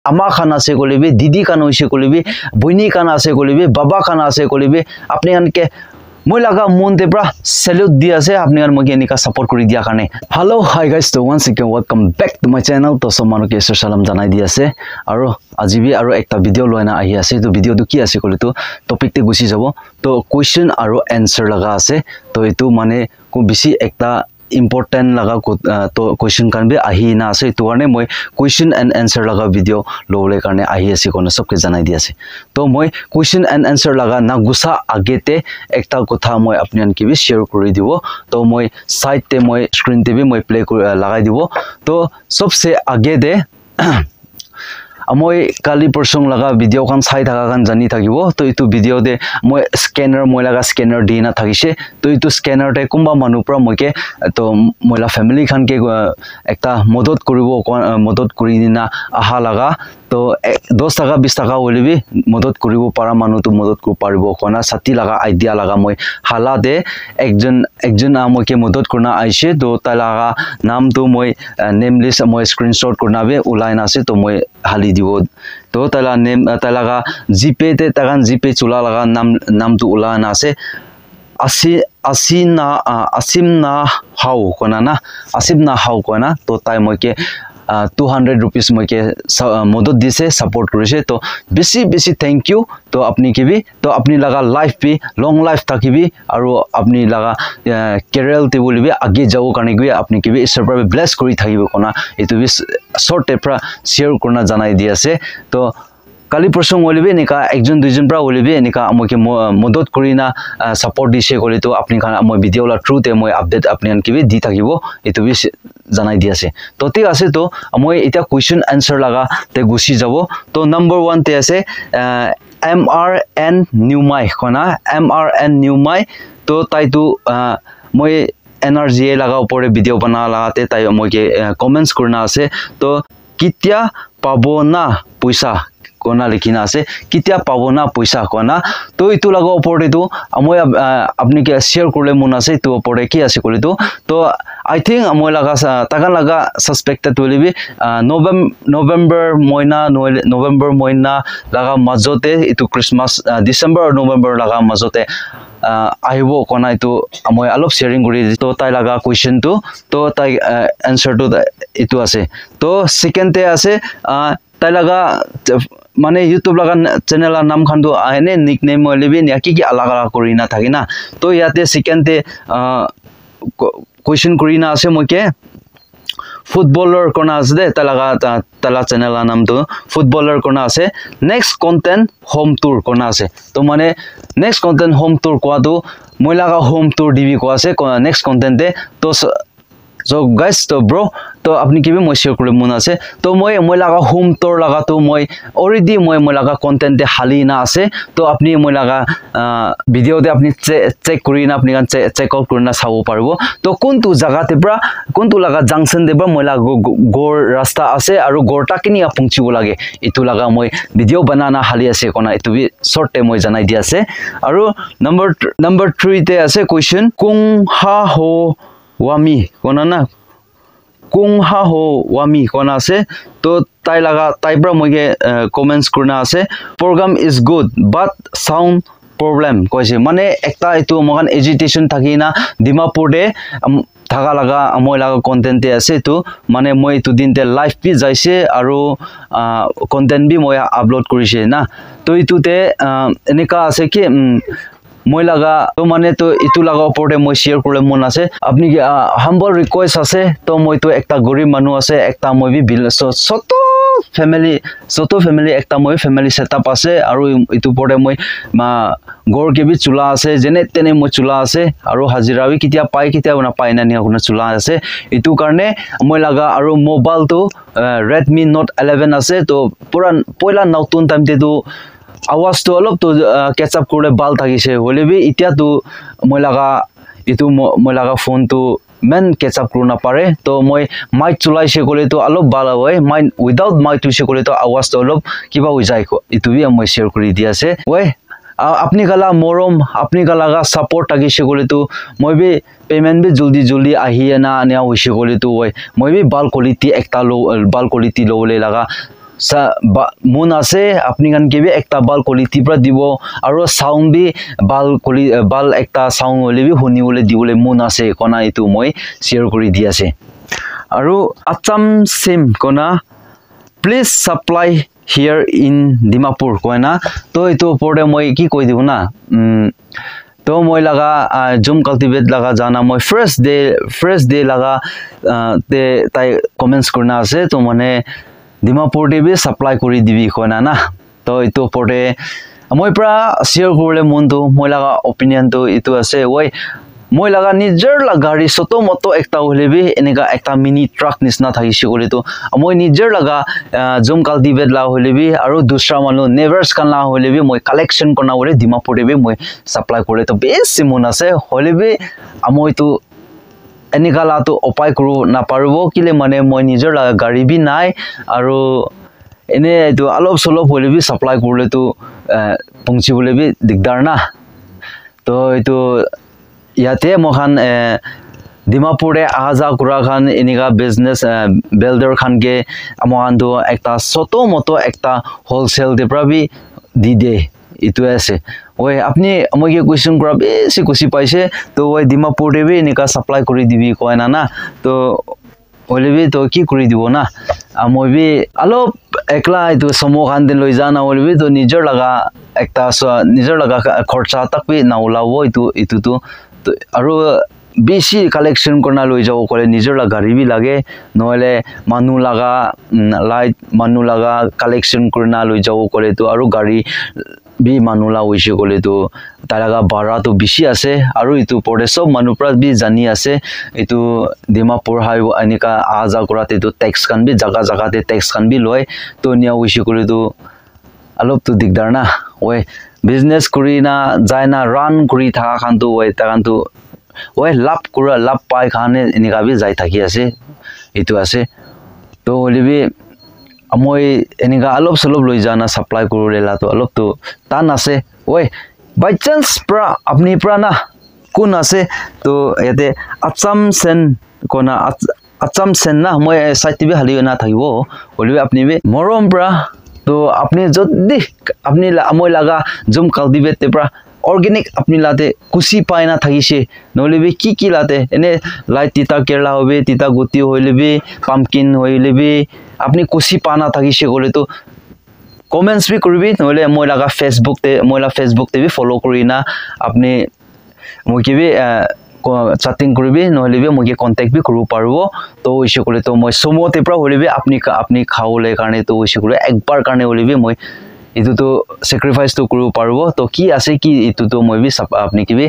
আমা খান আছে কলিবি দিদি খান হইছে কলিবি বইনি খান আছে কলিবি বাবা খান আছে কলিবি আপনি আনকে মই লাগা মন দেবরা salute দি আছে আপনি আর মগে এনিকা সাপোর্ট কৰি দিয়া কারণে hello hi guys to once again welcome back to my channel to সমানকে সালাম জানাই দি আছে আৰু আজিবি আৰু একটা ভিডিও লয়না আহি আছে তো ভিডিওটো কি আছে কলি তো টপিক তে গুছি যাব তো কোয়েশ্চন আৰু আনসার লাগা আছে তো এটো মানে কো বেছি একটা important laga to question kan be ahi na ase to karne moi question and answer laga video lole karne ahi ase kona sob ke janai di ase to moi question and answer laga na gusa agete ekta kotha moi apni an ke bi share kori dibo to moi side te moi screen te bi moi play lagai dibo to sobse age de মই কালি পৰসং লাগা video খান চাই থাকা কান জানি থাকিব তো ইটো video দে মই স্ক্যানার মই লাগা স্ক্যানার দি না থাকিছে তো ইটো স্ক্যানার তে কোনবা মানু পৰা মইকে তো মইলা ফ্যামিলি খান কে একটা মদত কৰিব মদত কৰি দিনা আহা লাগা তো 10 টাকা 20 টাকা হলিবি মদত কৰিব পাৰা মানু তো মদত কৰিব পাৰিব কোনা সাতি লাগা আইডিয়া লাগা মই হালা দে একজন আমকে মদত কৰনা আইছে তো তালাগা নাম তো মই নেম লিস্ট মই স্ক্ৰিনশট কৰনাবে উলাইনা আছে তো মই হালি দিব তো তালা নেম তালাগা জিপে তে তাগান জিপে চুলা লাগা নাম তো উলানা আছে আসিমনা হাউ কোনা না আসিমনা হাউ কোনা তো তাই মইকে 200 rupees মইকে মদত দিছে সাপোর্ট কৰিছে তো বেছি থ্যাংক ইউ তো আপনি কিবি তো আপনি লাগা লাইফ বি লং লাইফ থাকিবি আৰু আপনি লাগা কেৰিয়াৰ তে বলিবি আগে যাও কাৰণে গৈ আপনি কিবি ঈশ্বৰ পৰা ব্লেস কৰি থাকিব কোনা এটো বি শৰ্ট টেপৰা শেয়াৰ কৰনা জানাই দি আছে তো কালি প্ৰসং হলিবি এনিকা একজন দুইজন পৰা হলিবি এনিকা আমকে মদত কৰিনা সাপোৰ্ট দিছে কলি তো আপনি খান মই ভিডিও লা ট্ৰুতে মই আপডেট আপনি আন কিবি দি থাকিব এটো বি জানাই দি আছে তো ঠিক আছে তো মই এটা কোয়েশ্চন আনসার লাগা তে গুছি যাব তো নাম্বার 1 তে আছে MRN নিউমাই কোনা MRN নিউমাই তো তাইতো মই এনার্জি লাগা উপরে ভিডিও বনা লাগাতে তাই মইকে কমেন্টস করনা আছে তো কিতিয়া পাবো না পয়সা কোনা লিখিনা আছে কিতিয়া পাবো না পয়সা কোনা তো ইটো লাগা উপরে তো মই আপনি কে শেয়ার করলে মন আছে তো উপরে কি আছে কলি তো I think মই লাগা তাকা লাগা সাসপেক্টেড হলিবি নভেম্বর মহিনা লাগা মাজতে ইটো ক্রিসমাস ডিসেম্বর আর নভেম্বর লাগা মাজতে আহিব কোনা ইটো মই অলপ শেয়ারিং কৰি তো তাই লাগা কোয়েশ্চন তো তাই আনসার তো ইটো আছে তো সেকেন্ড তে আছে তাই লাগা মানে ইউটিউব লাগা চ্যানেলৰ নাম খান তো আহেনে নিকনেম হলিবি নে কি আলাদা কৰি না থাকি না তো ইয়াতে সেকেন্ড তে কোয়েশ্চন কৰি না আছে মইকে ফুটবলাৰ কোনা আছে দে তালা চ্যানেলৰ নাম তো ফুটবলার কোনা আছে নেক্সট কন্টেন্ট হোম টুর কোনা আছে তো মানে নেক্সট কন্টেন্ট হোম টুর কোয়া তো মই লাগা হোম টুর দিবি কোয়া আছে নেক্সট কন্টেন্ট দে তো so guys to bro to apni kibi moi share kore mon ase to moi laga home tour laga to moi already moi laga content de hali na ase to apni moi laga video de apni check kori na apni kan check out korna sabo parbo to kuntu jaga te bra kuntu laga junction de bra moi laga gor rasta ase aru gorta kini apungchibo lage itu laga moi video banana hali ase kona itu bi short te moi janai di ase aru number 3 te ase question kung ha ho wami kona na kung ha ho wami kona ase to tai laga tai bra moige comments kurna ase program is good but sound problem koise mane ekta itu mogan agitation thakina dimapur de থাকা লাগা মই লাগা content তে আছে তো মানে মই তো দিন তে লাইভ বি যাইছে আৰু কন্টেন্ট বি মই আপলোড কৰিছে না তো ইতুতে এনেকা আছে কি মই লাগা তো মানে তো ইতু লাগা ওপৰতে মই শেয়াৰ কৰিলে মন আছে আপনি হাম্বল রিকোয়েস্ট আছে তো মই তো একটা গরিব মানুহ আছে একটা মই বি ছোট ফ্যামিলি একটা মই ফ্যামিলি সেটআপ আছে আৰু ইতু পৰে মই গৰ কে বি চুলা আছে যেনে তেনে মই চুলা আছে আৰু হাজিৰাবি কিতিয়া পাই কিতিয়া না পাই না নিয়া কোনো চুলা আছে ইতু কাৰণে মই লাগা আৰু মোবাইল তো Redmi Note 11 আছে তো পুরা পয়লা নতুন টাইম তে তো আওয়াজ তো অলপ তো ক্যাচ আপ করে বাল থাকিছে হলেবি ইতিয়া তো মই লাগা ইতু মই লাগা ফোন তো মেন ক্যাচ আপ করনা পারে তো মই মাইক চলাইছে কলে তো অলপ বালা হয় মাই উইদাউট মাইক তুইছে কলে তো আওয়াজ তো অলপ কিবা হৈ যায় ইতু বি মই শেয়ার কৰি দি আছে ওই আপনি গালা মরম আপনি গালাগা সাপোর্ট থাকিছে কলে তো মই বি পেমেন্ট বি জলদি আহিয়ে না আনিয়া হইছে কলে তো ওই মই বি বাল কোয়ালিটি একটা বাল কোয়ালিটি ললে লাগা moon ase apni kan ke bi ekta bal quality pra dibo aro sound bi bal ekta sound hole bi huni hole diwole moon ase kona itu moi share kori di ase aro acham sim kona please supply here in Dimapur koina to itu pore moi ki koi dibu na to moi laga zoom cultivate laga jana moi first day laga te tai comments kurna ase to mane Dimapur de bi supply kori dibi koina na to itu pore moi pra share korle mundu moi laga opinion to itu ase oi moi laga nijer la gari soto moto ekta holebi enega ekta mini truck nisna thagise kole to moi nijer laga zoom cultivate la holebi aro dusra manu nevers kan la holebi moi collection kona hole Dimapur de moi supply kore to besi mon ase holebi amoi to enega la to opai kru na parbo kile mane moi nijer laga gari bi nai aro ene to alop solop holebi supply korle to pungchi holebi digdar na to itu yate mohan Dimapur ahaja kura khan eniga business builder khan ke amohan do ekta soto moto ekta wholesale de prabi di de itu ase oi apni amoge question kura besi kusi paise to oi Dimapur de bi enika supply kori dibi koina na to olebi to ki kori dibo na amoi bi alop ekla itu somo khan de loi jana olebi to nijer laga ekta nijer laga khorcha tak bi na ulawo itu to aro beshi collection korna loi jabo kore nijer la gari bi lage noile manu laga light manu laga collection korna loi jabo kore to aro gari bi manu la hoise kole to taraga bara to beshi ase aro itu pore sob manu pra bi jani ase itu Dimapur hai anika aja korate to tax kan bi jaga jaga te tax kan bi loi to nia hoise kole to alop to digdar na oi business kuri na jaina run kuri tha khan to oi ta kan to oi lap kura lap pai khane enika bi jai thaki ase itu ase to olibi amoi enika alop solop loi jana supply kurule la to alop to tan ase oi by chance pra apni pra na kun ase to yate acham sen kona acham sen na moi site bi hali na thakibo olibi apni bi morom pra to apni jodi apni amoi laga zoom cultivate te pra organic apni late kusi paina thagise nolebi ki late ene light tita kerla hobe tita guti hoilebi pumpkin hoilebi apni kusi pana thagise gole to comments bi koribi nole moi laga Facebook te bi follow korina apni moike bi chatting koribi nohole bi moike contact bi koru parbo to ise kole to moi somo te pra holebi apni khawole karne to ise kole ekbar karne holebi moi itu to sacrifice to kuru parbo to ki ase ki itu to moi bi apni ki bi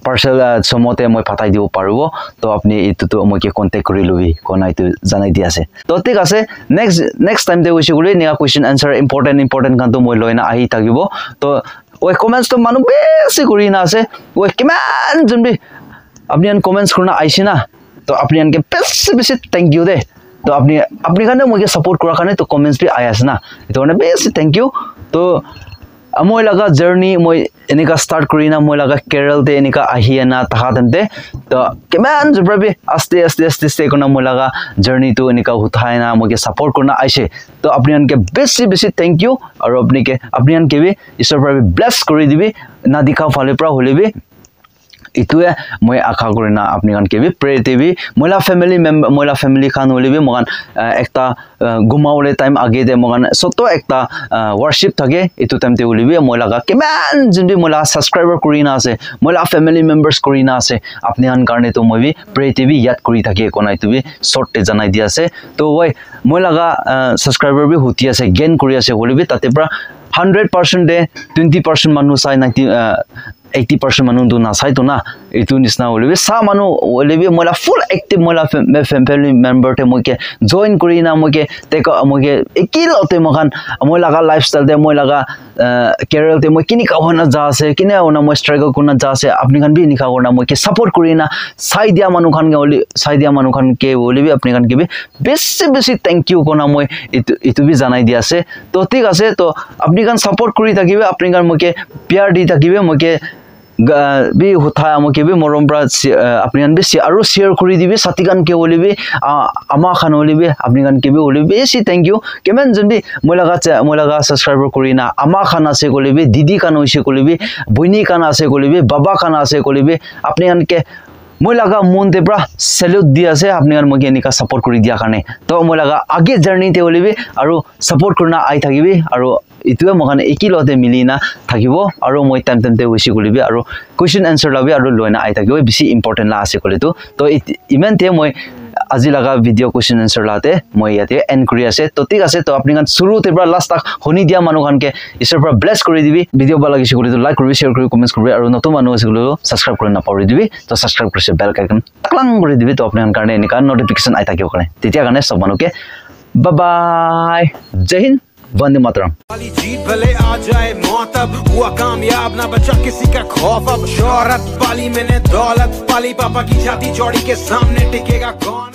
parcel somote moi patai dio parbo to apni itu to moi ke contact kori lobi kona itu janai di ase to tik ase next time de hoise gole nia question answer important kan to moi loina ahi tagibo to oi comments to manu besi kori na ase oi kiman junbi apni an comments kurna aisina to apni an ke besi thank you de to apni kane moi support kora kane to comments bi ayas na to ne besi thank you to amoi laga journey moi enika start korina moi laga Kerala te enika ahiana tahatemte to keman jubrabi aste kona moi laga journey to enika uthaina moi ke support korna aise to apni an ke besi thank you aro apni an ke bi isor prabi bless kori dibi na dikha phale pra holebi itue moi akha korina apni kan ke bi pray te bi moila family khan hole bi mogan ekta gumaule time age de mogan soto ekta worship thage itu time te hole bi moila ka keman jinbi moila subscriber korina ase moila family members korina ase apni an karne to moi bi pray te bi yat kori thake kona itu bi short te janai di ase to oi moila ka subscriber bi huti ase gain kori ase hole bi tate pra 100% de 20% manu sai 80% manu do na sai to na itu nisna holebi sa manu holebi mola full active mola family member te moke join korina moke teko moke ekil ote mokan mola ga lifestyle de mola ga Kerala te moi kini ka hona ja ase kine ona moi struggle kuna ja ase apni kan bi nikha korna moke support korina sai dia manu khan ke holebi apni kan ke bi besi thank you kona moi itu bi janai di ase to tik ase to apni kan support kori thakibe apni kan moke pyar di thakibe moke भी होता आमके भी मरमब्रा अपनी भी share करी दिबे सातिगान के ओलिबे आमा खान ओलिबे अपनी गान के भी ओलिबे बेसी थैंक यू केमेन जंबी मोलागा सब्सक्राइबर करिना आमा खान आसे कोलिबे दीदी कान होइसे कोलिबे बहिनी कान आसे कोलिबे बाबा कान आसे कोलिबे अपनी गान के মই লাগা মন দেবরা স্যালুট দি আছে আপনি আর মগে এনিকা সাপোর্ট কৰি দিয়া কাৰণে তো মই লাগা আগে জাৰ্নিতে ওলিবি আৰ সাপোৰ্ট কৰনা আই থাকিবি আৰ ইতুৱে মগানে একি লতে মিলিনা থাকিব আর মই টাইম টাইমতে উইসি কলিবি আর কোয়েশ্চন আনসার লাবি আর লয়না আই থাকিব বেশি ইম্পর্টেন্ট লা আছে কলিতো তো ইমানতে মই আজি লাগা ভিডিও কোয়েশ্চন আনসার লাতে মই ইয়াতে এন্ড কৰি আছে তো ঠিক আছে তো আপনি গান শুৰুতে পৰা লাস্ট তক হনি দিয়া মানুহ গানকে ঈশ্বৰ পৰা ব্লেস কৰি দিবি ভিডিও ভাল লাগিছে কলিতো লাইক কৰিবি শেয়াৰ কৰিবি কমেন্টস কৰিবি আৰু নতুন মানুহ আছে কলিতো সাবস্ক্ৰাইব কৰি না পাহৰি দিবি তো সাবস্ক্ৰাইব কৰি বেল আইকন টাকলাং কৰি দিবি তো আপোনাৰ কাৰণে এনিকা নোটিফিকেশন আই থাকিব কাৰণে তেতিয়া কাৰণে সব মানুহকে বাই বাই জয় হিন্দ वंदे मातरम वाली जीत भले आ जाए मौत अब हुआ कामयाब ना बचा किसी का खौफ अब शोहरत पाली मैंने दौलत पाली पापा की छाती चौड़ी के सामने टिकेगा कौन।